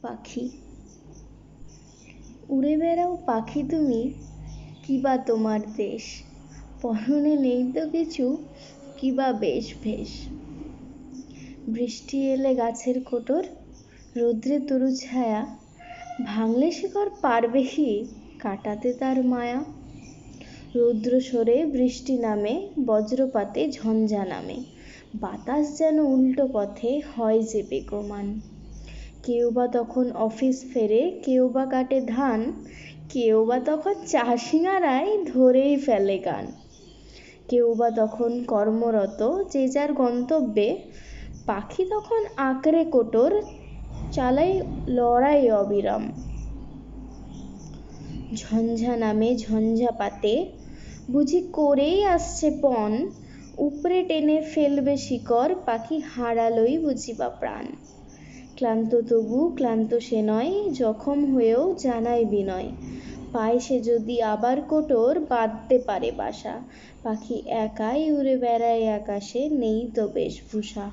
পাখি। উড়ে বেড়াও পাখি তুমি, কি বা তোমার দেশ, পরনে নেই তো কিছু, কি বা বেশ ভেষ। বৃষ্টি এলে গাছের কোটর, রৌদ্রে তরু ছায়া, ভাঙলে শিকড় পারবে কি কাটাতে তার মায়া। রৌদ্র সরে বৃষ্টি নামে, বজ্রপাতে ঝঞ্ঝা নামে, বাতাস যেন উল্টো পথে হয় যে বেগমান। কেউ বা তখন অফিস ফেরে, কেউ বা কাটে ধান, কেউ বা তখন চা সিঙারায় ধরেই ফেলে গান। কেউ বা তখন কর্মরত যে যার গন্তব্যে, পাখি তখন আঁকড়ে কোটর, চালায় লড়াই অবিরাম। ঝঞ্ঝা নামে ঝঞ্ঝাপাতে, বুঝি করেই আসছে পণ, উপরে টেনে ফেলবে শিকড়, পাখি হারালোই বুঝি বা প্রাণ। ক্লান্ত তবু ক্লান্ত সে নয়, জখম হয়েও জানায় বিনয়, পায় সে যদি আবার কোটর, বাঁধতে পারে বাসা। পাখি একাই উড়ে বেড়ায় আকাশে, নেই তো বেশভূষা।